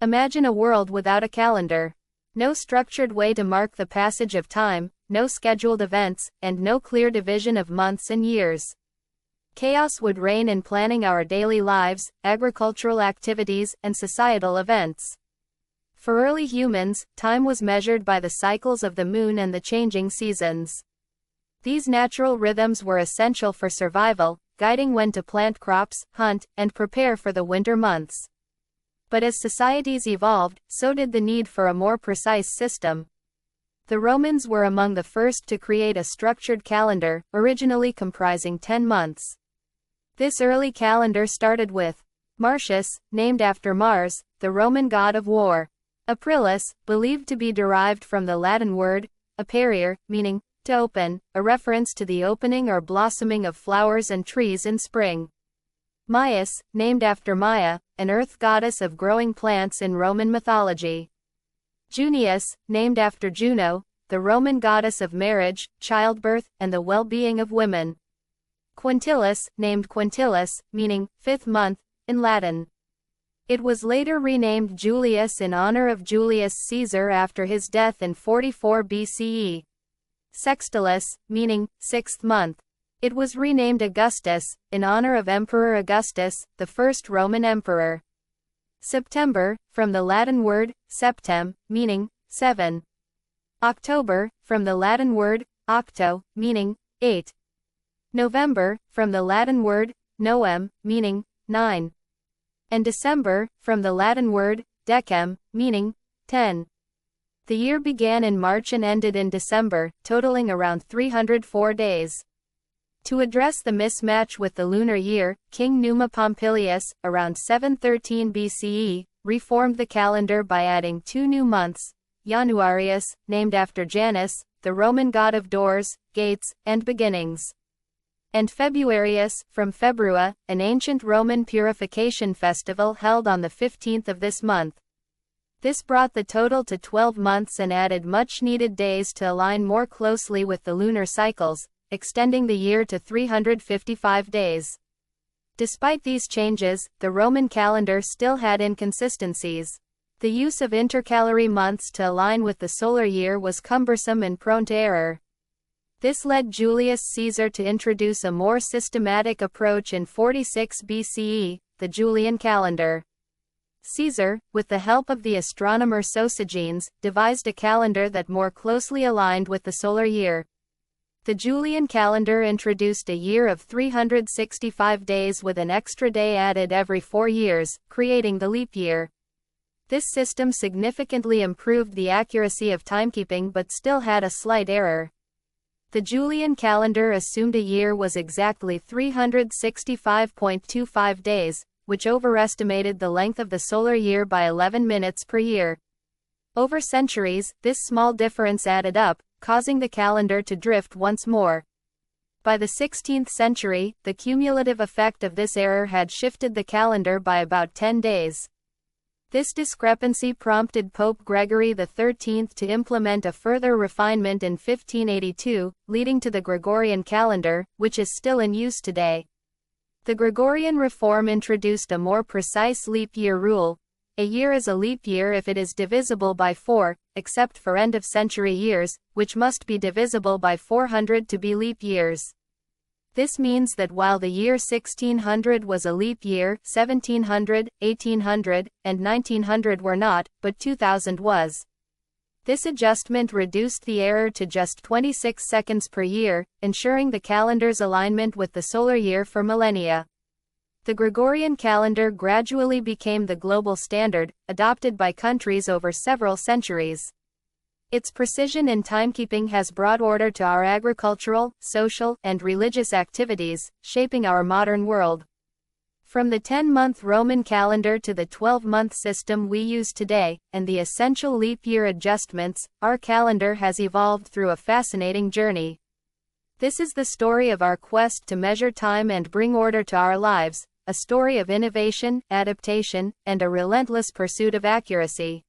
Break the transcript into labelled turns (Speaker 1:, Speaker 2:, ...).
Speaker 1: Imagine a world without a calendar. No structured way to mark the passage of time, no scheduled events, and no clear division of months and years. Chaos would reign in planning our daily lives, agricultural activities, and societal events. For early humans, time was measured by the cycles of the moon and the changing seasons. These natural rhythms were essential for survival, guiding when to plant crops, hunt, and prepare for the winter months. But as societies evolved, so did the need for a more precise system. The Romans were among the first to create a structured calendar, originally comprising 10 months. This early calendar started with Martius, named after Mars, the Roman god of war. Aprilis, believed to be derived from the Latin word aperire, meaning to open, a reference to the opening or blossoming of flowers and trees in spring. Maius, named after Maia, an earth goddess of growing plants in Roman mythology. Junius, named after Juno, the Roman goddess of marriage, childbirth, and the well-being of women. Quintilis, named Quintilis, meaning fifth month, in Latin. It was later renamed Julius in honor of Julius Caesar after his death in 44 BCE. Sextilis, meaning sixth month. It was renamed Augustus, in honor of Emperor Augustus, the first Roman emperor. September, from the Latin word septem, meaning seven. October, from the Latin word octo, meaning 8. November, from the Latin word noem, meaning 9. And December, from the Latin word decem, meaning 10. The year began in March and ended in December, totaling around 304 days. To address the mismatch with the lunar year, King Numa Pompilius, around 713 BCE, reformed the calendar by adding 2 new months, Januarius, named after Janus, the Roman god of doors, gates, and beginnings, and Februarius, from Februa, an ancient Roman purification festival held on the 15th of this month. This brought the total to 12 months and added much-needed days to align more closely with the lunar cycles, extending the year to 355 days. Despite these changes, the Roman calendar still had inconsistencies. The use of intercalary months to align with the solar year was cumbersome and prone to error. This led Julius Caesar to introduce a more systematic approach in 46 BCE, the Julian calendar. Caesar, with the help of the astronomer Sosigenes, devised a calendar that more closely aligned with the solar year. The Julian calendar introduced a year of 365 days with an extra day added every 4 years, creating the leap year. This system significantly improved the accuracy of timekeeping but still had a slight error. The Julian calendar assumed a year was exactly 365.25 days, which overestimated the length of the solar year by 11 minutes per year. Over centuries, this small difference added up, causing the calendar to drift once more. By the 16th century, the cumulative effect of this error had shifted the calendar by about 10 days. This discrepancy prompted Pope Gregory XIII to implement a further refinement in 1582, leading to the Gregorian calendar, which is still in use today. The Gregorian reform introduced a more precise leap year rule. A year is a leap year if it is divisible by 4, except for end-of-century years, which must be divisible by 400 to be leap years. This means that while the year 1600 was a leap year, 1700, 1800, and 1900 were not, but 2000 was. This adjustment reduced the error to just 26 seconds per year, ensuring the calendar's alignment with the solar year for millennia. The Gregorian calendar gradually became the global standard, adopted by countries over several centuries. Its precision in timekeeping has brought order to our agricultural, social, and religious activities, shaping our modern world. From the 10-month Roman calendar to the 12-month system we use today, and the essential leap year adjustments, our calendar has evolved through a fascinating journey. This is the story of our quest to measure time and bring order to our lives, a story of innovation, adaptation, and a relentless pursuit of accuracy.